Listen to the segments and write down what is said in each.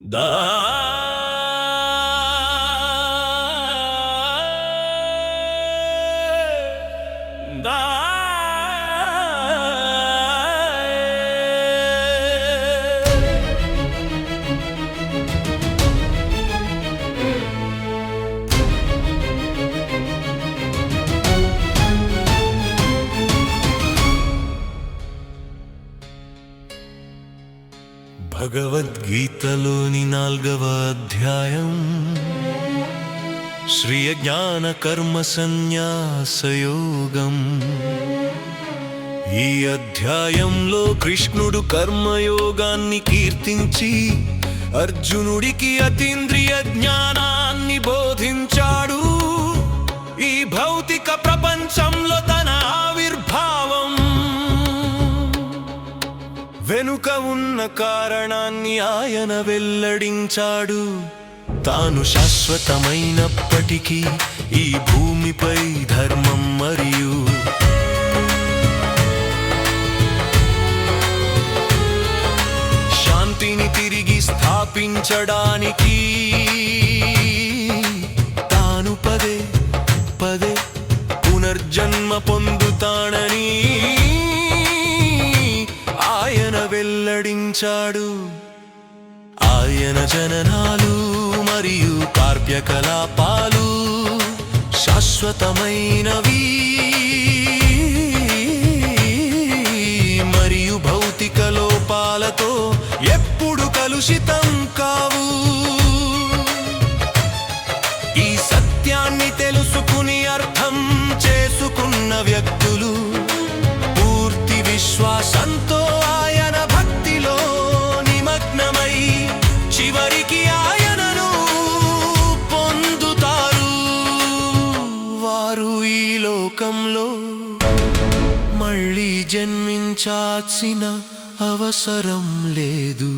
Da da భగవద్గీతలోని 4వ అధ్యాయం శ్రీయ జ్ఞాన కర్మ సన్యాస యోగం. ఈ అధ్యాయంలో కృష్ణుడు కర్మయోగాన్ని కీర్తించి అర్జునుడికి అతీంద్రియ జ్ఞానాన్ని బోధించాడు. ఈ భౌతిక ప్రపంచంలో తన ఆవిర్భావం వెనుక ఉన్న కారణాన్ని ఆయన వెల్లడించాడు. తాను శాశ్వతమైనప్పటికీ ఈ భూమిపై ధర్మం మరియు శాంతిని తిరిగి స్థాపించడానికి తాను పదే పదే పునర్జన్మ పొందుతానని ఆయన వెల్లడించాడు. ఆయన జననాలు మరియు కార్యకలాపాలు శాశ్వతమైనవి మరియు భౌతిక లోపాలతో ఎప్పుడు కలుషితం కావు. ఈ సత్యాన్ని తెలుసుకుని అర్థం చేసుకున్న వ్యక్తులు పూర్తి విశ్వాసంతో ఆయన భక్తిలో నిమగ్నమై చివరికి ఆయనను పొందుతారు. వారు ఈ లోకంలో మళ్ళీ జన్మించాల్సిన అవసరం లేదు.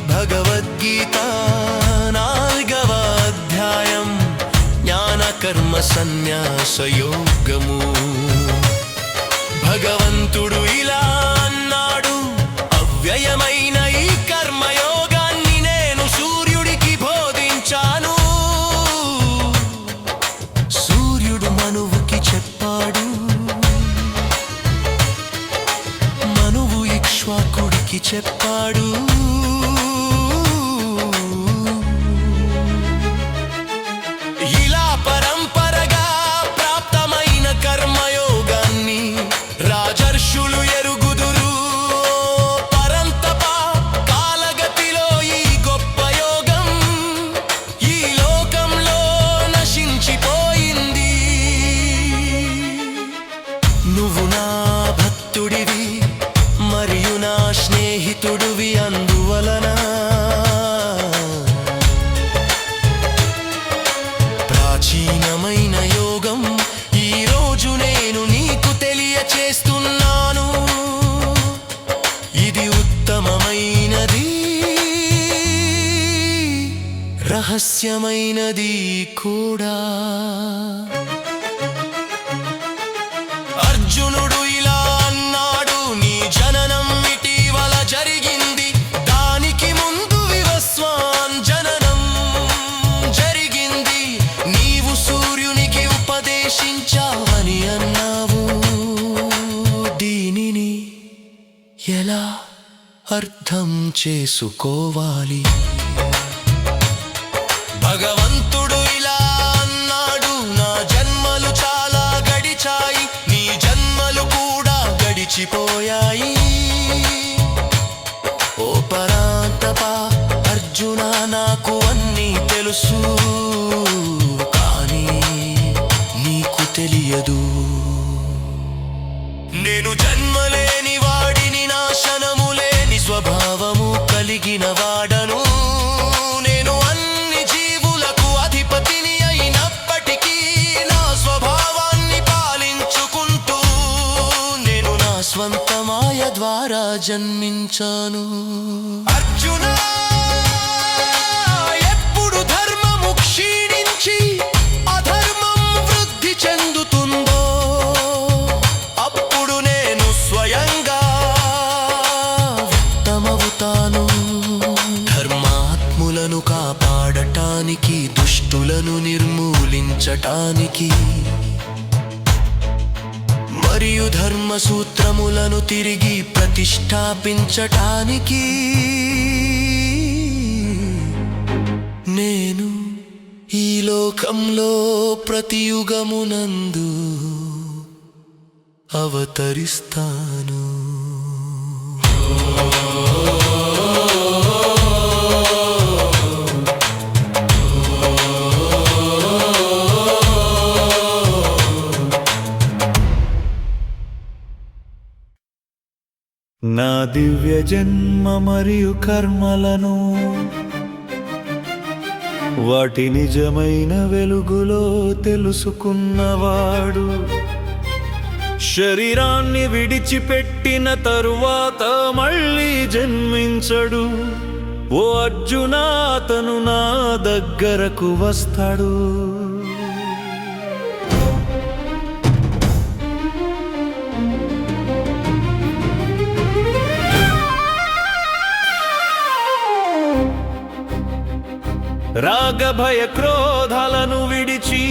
భగవద్గీత 4వ అధ్యాయం జ్ఞాన కర్మ సన్యాస యోగము. భగవంతుడు ఇలా అన్నాడు, అవ్యయమైన ఈ కర్మయోగాన్ని నేను సూర్యుడికి బోధించాను. సూర్యుడు మనువుకి చెప్పాడు, మనువు ఇక్ష్వాకుడికి చెప్పాడు. నువ్వు నా భక్తుడివి మరియు నా స్నేహితుడివి, అందువలన ప్రాచీనమైన యోగం ఈరోజు నేను నీకు తెలియచేస్తున్నాను. ఇది ఉత్తమమైనది, రహస్యమైనది కూడా. అర్జునుడు ఇలా అన్నాడు, నీ జననం ఇటీవల జరిగింది, దానికి ముందు వివస్వాన్ జననం జరిగింది. నీవు సూర్యునికి ఉపదేశించావని అన్నావు. దీనిని ఎలా అర్థం చేసుకోవాలి? భగవంతుడు ఇలా అన్నాడు, నా జన్మలు చాలా గడిచాయి, నీ జన్మలు కూడా గడిచిపోయాయి. ఓ పరాంతపా అర్జున, నాకు అన్నీ తెలుసు, కానీ నీకు తెలియదు. నేను జన్మలేని వాడిని, నాశనము లేని స్వభావము కలిగిన వాడను. నేను అన్ని జీవులకు అధిపతిని అయినప్పటికీ నా స్వభావాన్ని పాలించుకుంటూ నేను నా స్వంత మాయ ద్వారా జన్మించాను. అర్జున, ఎప్పుడు ధర్మము క్షీణి కాపాడటానికి, దుష్టులను నిర్మూలించటానికి మరియు ధర్మ సూత్రములను తిరిగి ప్రతిష్ఠాపించటానికి నేను ఈ లోకంలో ప్రతి యుగమునందు అవతరిస్తాను. నా దివ్య జన్మ మరియు కర్మలను వాటి నిజమైన వెలుగులో తెలుసుకున్నవాడు శరీరాన్ని విడిచిపెట్టిన తరువాత మళ్ళీ జన్మించడు. ఓ అర్జునా, అతను నా దగ్గరకు వస్తాడు. రాగభయ క్రోధాలను విడిచి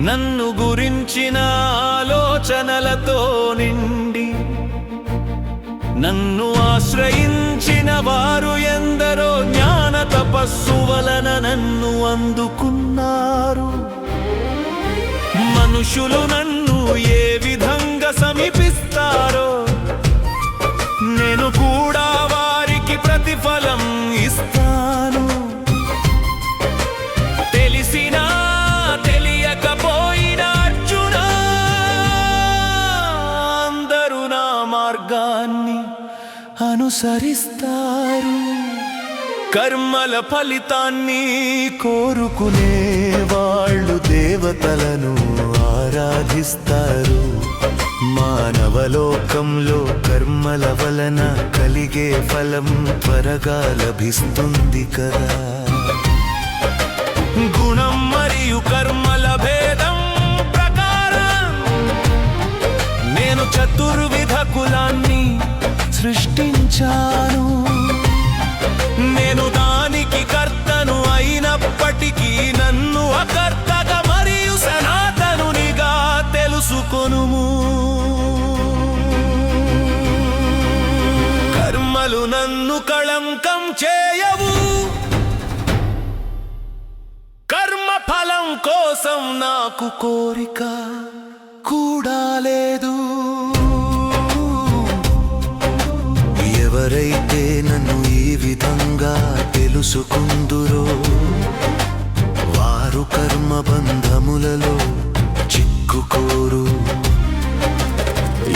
నన్ను గురించిన ఆలోచనలతో నిండి నన్ను ఆశ్రయించిన వారు ఎందరో జ్ఞాన తపస్సు వలన నన్ను అందుకున్నారు. మనుషులు నన్ను ఏ విధంగా సమీపిస్తారో నేను కూడా వారికి ప్రతిఫలం ఇస్తాను. తెలిసినా తెలియకపోయినా అర్జునా, అందరూ నా మార్గాన్ని అనుసరిస్తారు. కర్మల ఫలితాన్ని కోరుకునే వాళ్ళు దేవతలను ఆరాధిస్తారు. మానవలోకంలో కర్మల వలన కలిగే ఫలం త్వరగా లభిస్తుంది కదా. గుణం మరియు కర్మల భేదం ప్రకారం నేను చతుర్విధ కులాన్ని సృష్టించాను. నేను దానికి కర్తను అయినప్పటికీ నన్ను అకర్తగా మరియు సనాతనునిగా తెలుసుకొనుము. కర్మలు నన్ను కళంకం చేయవు. కర్మ ఫలం కోసం నాకు కోరిక కూడా లేదు. ఎవరైతే నన్ను ఈ విధంగా తెలుసుకుందురో వారు కర్మ బంధములలో చిక్కుకోరు.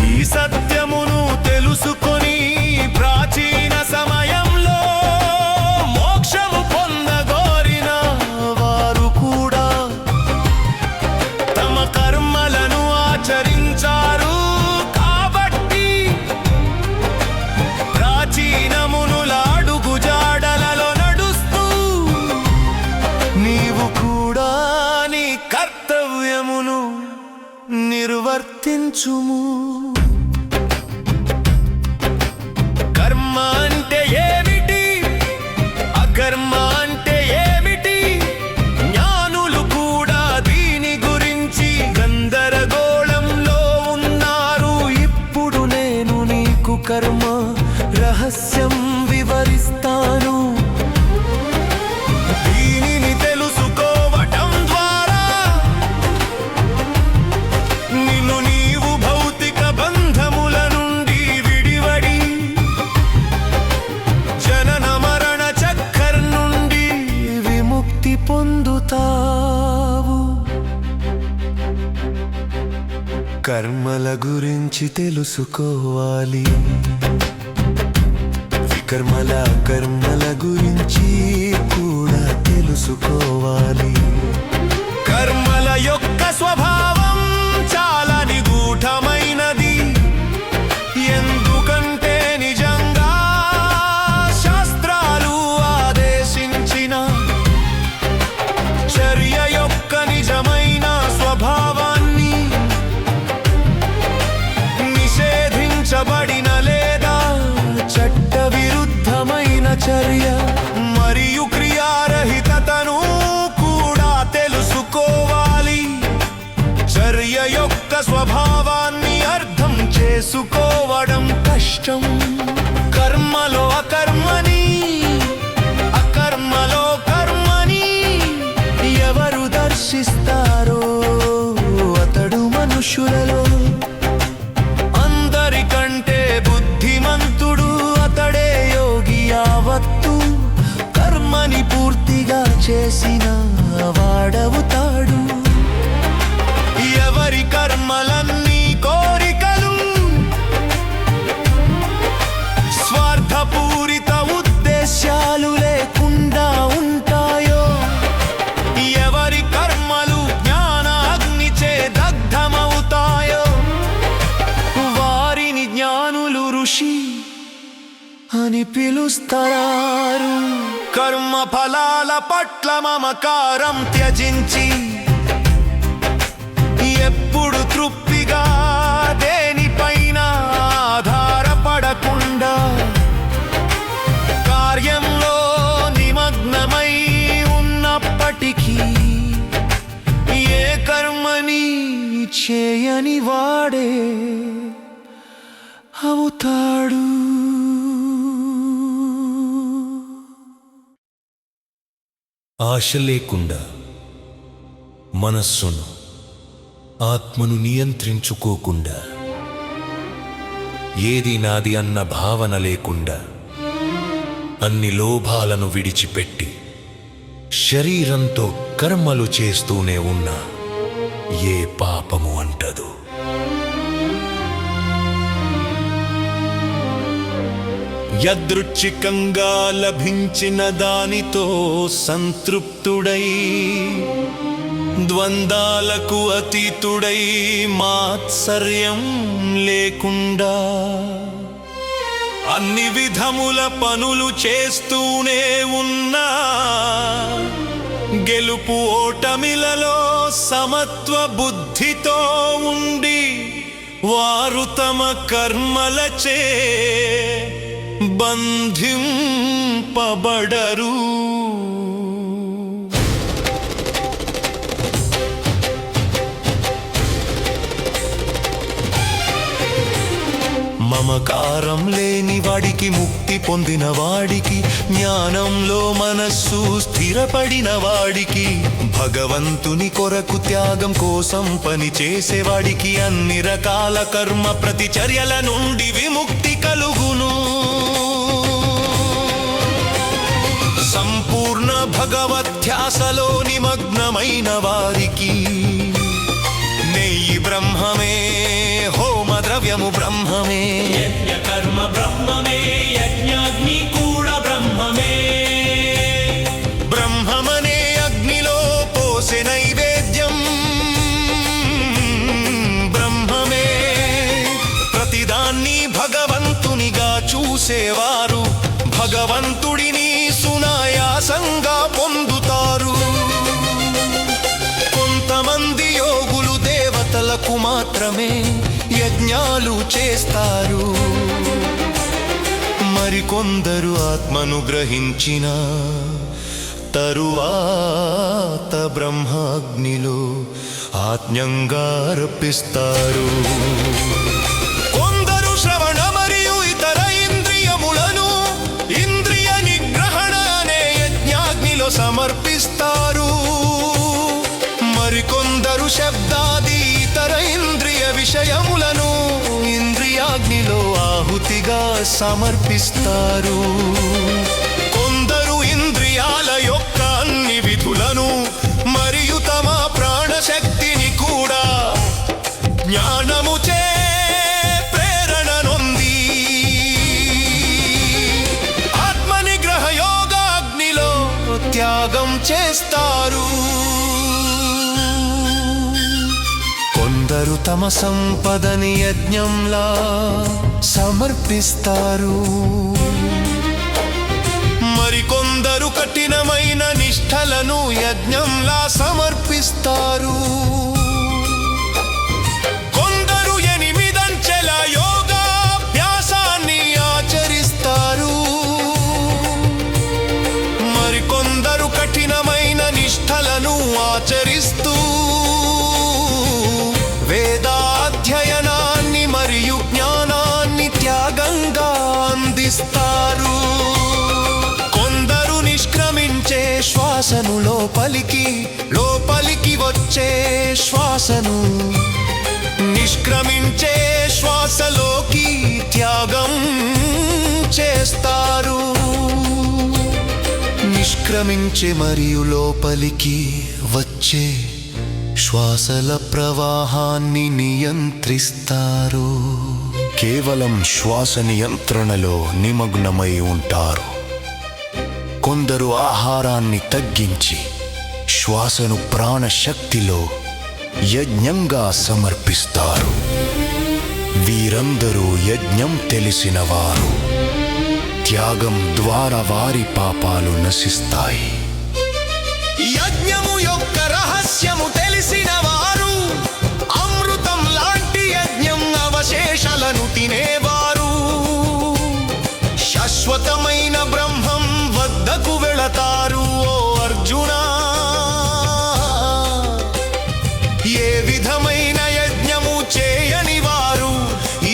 ఈ సత్యమును తెలుసుకొని ప్రాచీన సమయంలో మోక్షము పొందగోరిన వారు కూడా తమ కర్మలను ఆచరించారు. కాబట్టి ప్రాచీనమునుల అడుగుజాడలలో నడుస్తూ నీవు కూడా నీ కర్తవ్యమును నిర్వర్తించుము. కర్మ అంటే ఏమిటి, అకర్మ అంటే ఏమిటి? జ్ఞానులు కూడా దీని గురించి గందరగోళంలో ఉన్నారు. ఇప్పుడు నేను నీకు కర్మ రహస్యం వివరిస్తాను. దీనిని తెలుసుకోవటం ద్వారా నిన్ను నీవు భౌతిక బంధముల నుండి విడివడి జనన మరణ చక్కర్ నుండి విముక్తి పొందుతావు. కర్మల గురించి తెలుసుకోవాలి. కర్మల గురించి కూడా తెలుసుకోవాలి. కర్మల యొక్క స్వభావం చాలా నిగూఢమైనది. ఎందుకంటే నిజంగా శాస్త్రాలు ఆదేశించిన చర్య యొక్క నిజమైన స్వభావాన్ని నిషేధించబడిన లేదా చట్ట విరుద్ధమైన చర్య మరియు క్రియారహితతను చేసుకోవడం కష్టం. కర్మలో అకర్మని, అకర్మలో కర్మని ఎవరు దర్శిస్తారో అతడు మనుషులలో అందరికంటే బుద్ధిమంతుడు, అతడే యోగి. యావత్తు కర్మని పూర్తిగా చేసిన వాడవుతాడు. ఎవరి కర్మలన్నీ కోరికలు, స్వార్థపూరిత ఉద్దేశాలు లేకుండా ఉంటాయో, ఎవరి కర్మలు జ్ఞానాగ్నిచే దగ్ధమవుతాయో వారిని జ్ఞానులు ఋషి అని పిలుస్తారు. కర్మ ఫలాల పట్ల మమకారం త్యజించి ఎప్పుడు తృప్తిగా దేనిపైన ఆధారపడకుండా కార్యంలో నిమగ్నమై ఉన్నప్పటికీ ఏ కర్మని చేయని వాడే అవుతాడు. ఆశ లేకుండా మనస్సును, ఆత్మను నియంత్రించుకోకుండా, ఏది నాది అన్న భావన లేకుండా అన్ని లోభాలను విడిచిపెట్టి శరీరంతో కర్మలు చేస్తూనే ఉన్నా ఏ పాపము అంటదు. యదృచ్ఛికంగా లభించిన దానితో సంతృప్తుడై, ద్వంద్వాలకు అతీతుడై, మాత్సర్యం లేకుండా అన్ని విధముల పనులు చేస్తూనే ఉన్నా గెలుపు ఓటమిలలో సమత్వ బుద్ధితో ఉండి వారు తమ కర్మలచే బంధింపబడరు. మమకారం లేని వాడికి, ముక్తి పొందిన వాడికి, జ్ఞానంలో మనస్సు స్థిరపడిన వాడికి, భగవంతుని కొరకు త్యాగం కోసం పని చేసేవాడికి అన్ని రకాల కర్మ ప్రతిచర్యల నుండి విముక్తి కలుగును. సంపూర్ణ భగవధ్యాసలో నిమగ్నమైన వారికి నెయ్యి బ్రహ్మమే, హోమ ద్రవ్యము బ్రహ్మమే, యజ్ఞ కర్మ బ్రహ్మమే, యజ్ఞాగ్ని కూడా బ్రహ్మమే. బ్రహ్మమనే అగ్నిలో పోసే నైవేద్యం బ్రహ్మమే. ప్రతిదాన్ని భగవంతునిగా చూసేవారు భగవంతుడిని సునాయాసంగా పొందుతారు. కొంతమంది యోగులు దేవతలకు మాత్రమే యజ్ఞాలు చేస్తారు. మరికొందరు ఆత్మను గ్రహించిన తరువాత బ్రహ్మాగ్నిలో ఆజ్ఞంగా అర్పిస్తారు. కొందరు శ్రవణ మరియు ఇతర ఇంద్రియములను ఇంద్రియ నిగ్రహణ అనే యజ్ఞాగ్నిలో సమర్పిస్తారు. మరికొందరు శబ్దాది ఇతర ఇంద్రియ విషయములను ఇంద్రియాగ్నిలో ఆహుతిగా సమర్పిస్తారు. కొందరు ఇంద్రియాల యొక్క అన్ని విధులను మరియు తమ ప్రాణశక్తిని కూడా జ్ఞానముచే ప్రేరణ నొంది ఆత్మనిగ్రహ యోగాగ్నిలో త్యాగం చేస్తారు. కొందరు తమ సంపదని యజ్ఞంలా సమర్పిస్తారు. మరికొందరు కఠినమైన నిష్ఠలను యజ్ఞంలా సమర్పిస్తారు. కొందరు 8 అంచెల యోగాభ్యాసాన్ని ఆచరిస్తారు. మరికొందరు కఠినమైన నిష్ఠలను ఆచరిస్తూ వేదాధ్యయనాన్ని మరియు జ్ఞానాన్ని శ్వాసను లోపలికి వచ్చే శ్వాసను నిష్క్రమించే శ్వాసలోకి త్యాగం చేస్తారు. నిష్క్రమించే మరియు లోపలికి వచ్చే శ్వాసల ప్రవాహాన్ని నియంత్రిస్తారు. కేవలం శ్వాస నియంత్రణలో నిమగ్నమై ఉంటారు. కొందరు ఆహారాన్ని తగ్గించి శ్వాసను ప్రాణశక్తిలో యజ్ఞంగా సమర్పిస్తారు. వీరందరూ యజ్ఞం తెలిసినవారు. త్యాగం ద్వారా వారి పాపాలు నశిస్తాయి. యజ్ఞము యొక్క రహస్యము తెలిసిన వారు అమృతం లాంటి యజ్ఞం అవశేషాలను తినేవారు. శాశ్వతమైన బ్రహ్మం వద్దకు వెళతారు. ఓ అర్జునా, ఏ విధమైన యజ్ఞము చేయని వారు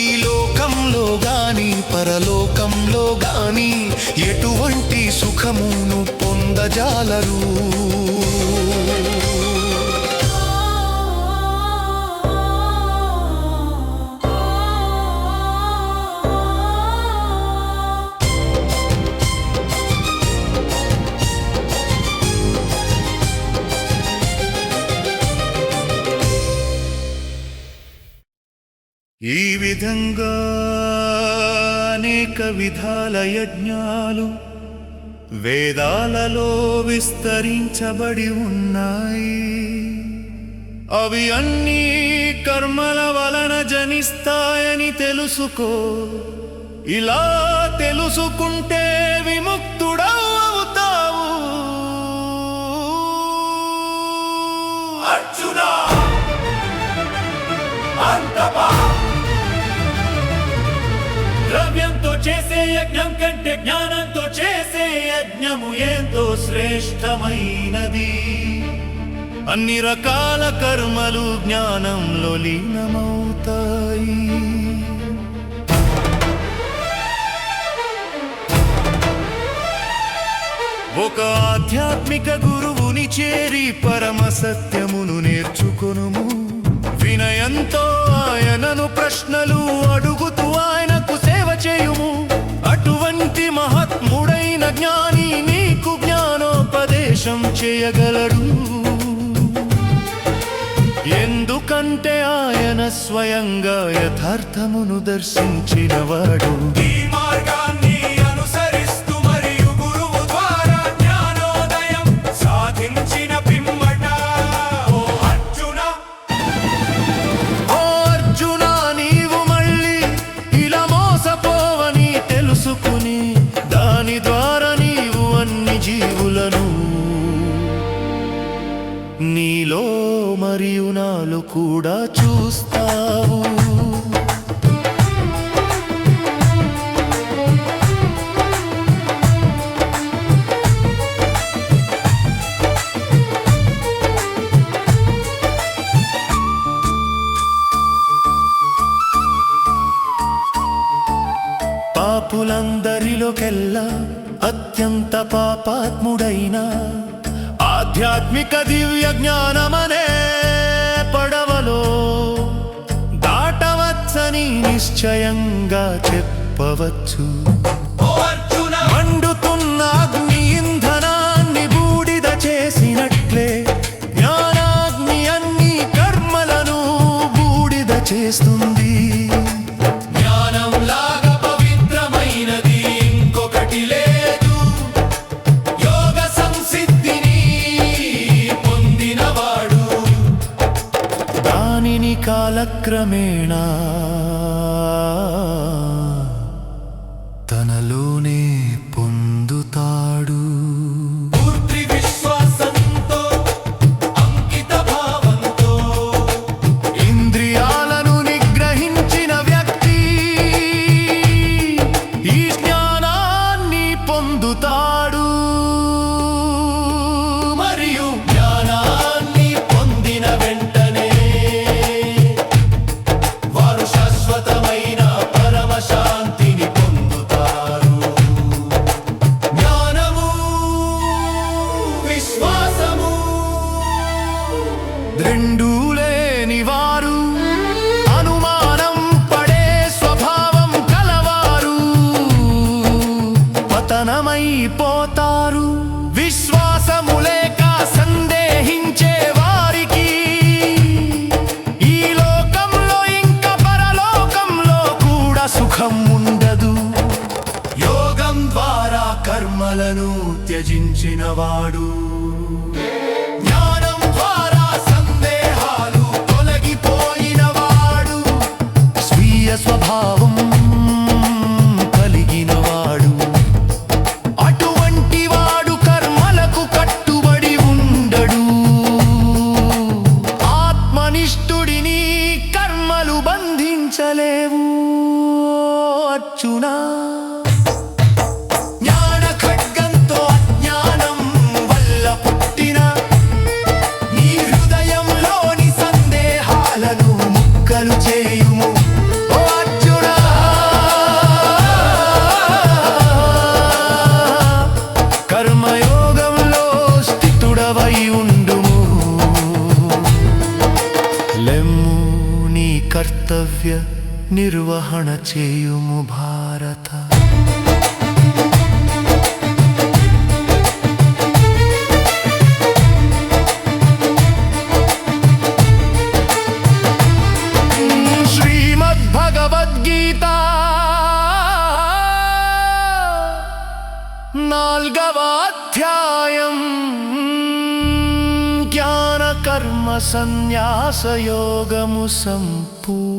ఈ లోకంలో గాని పరలోకంలో గాని ఎటువంటి సుఖమును పొందజాలరు. ఈ విధంగా అనేక విధాల యజ్ఞాలు వేదాలలో విస్తరించబడి ఉన్నాయి. అవి అన్నీ కర్మల వలన జనిస్తాయని తెలుసుకో. ఇలా తెలుసుకుంటే విముక్తుడవుతావు. అర్జునా, అంతపా ద్రవ్యంతో చేసే యజ్ఞం కంటే జ్ఞానంతో చేసే యజ్ఞము ఎంతో శ్రేష్టమైనది. అన్ని రకాల కర్మలు జ్ఞానంలో లీనమవుతాయి. ఒక ఆధ్యాత్మిక గురువుని చేరి పరమ సత్యమును నేర్చుకొనుము. వినయంతో ఆయనను ప్రశ్నలు అడుగుతూ ఆయనకు సేవ చేయుము. అటువంటి మహాత్ముడైన జ్ఞాని నీకు జ్ఞానోపదేశం చేయగలడు. ఎందుకంటే ఆయన స్వయంగా యథార్థమును దర్శించినవాడు. ఈ మార్గాన్ని అనుసరిస్తూ మరియు గురువు ద్వారా జ్ఞానోదయం సాధించిన పిమ్మట ఓ అర్జునా, నీవు మళ్ళీ ఇలా మోసపోవని తెలుసుకుని దాని ద్వారా నీవు అన్ని జీవులను నీలో మరియు నాలో కూడా చూస్తావు. పాపులందరిలోకెల్లా అత్యంత పాపాత్ముడైన ఆధ్యాత్మిక దివ్య జ్ఞానమనే పడవలో దాటవచ్చని నిశ్చయంగా చెప్పవచ్చు. ఓ అర్జునా, మండుతున్న అగ్ని ఇంధనాన్ని బూడిద చేసినట్లే జ్ఞానాగ్ని అన్ని కర్మలను బూడిద చేస్తుంది. జ్ఞానంలాగా పవిత్రమైనది ఇంకొకటి లేదు. యోగ సంసిద్ధిని పొందినవాడు దానిని కాలక్రమేణా తనలోనే పొందుతాడు. పూర్తి విశ్వాసంతో అంకిత భావంతో ఇంద్రియాలను నిగ్రహించిన వ్యక్తి ఈ జ్ఞానాన్ని పొందుతాడు. మరియు జ్ఞానాన్ని పొందిన వెంటనే వారు శాశ్వత రెండూ లేని వారు అనుమానం పడే స్వభావం కలవారు పతనమైపోతారు. విశ్వాసము లేక సందేహించే వారికి ఈ లోకంలో ఇంకా పరలోకంలో కూడా సుఖం ఉండదు. యోగం ద్వారా కర్మలను త్యజించినవాడు, జ్ఞానం ద్వారా సందేహాలు తొలగిపోయినవాడు, స్వీయ స్వభావం కలిగినవాడు, అటువంటి వాడు కర్మలకు కట్టుబడి ఉండడు. ఆత్మనిష్ఠుడిని కర్మలు బంధించలేవు. అర్జునా, జ్ఞాన ఖడ్గంతో అజ్ఞానం వల్ల పుట్టిన నీ హృదయంలోని సందేహాలను ముక్కలు చేయుము. ఓ అర్జునా, కర్మయోగంలో స్థితుడవై ఉండుము. లెమ్ము నీ కర్తవ్య నిర్వహణ చేయుము భారత. శ్రీమద్భగవద్గీత 4వ అధ్యాయం జ్ఞాన కర్మ సన్యాస యోగము సంపూర్ణం.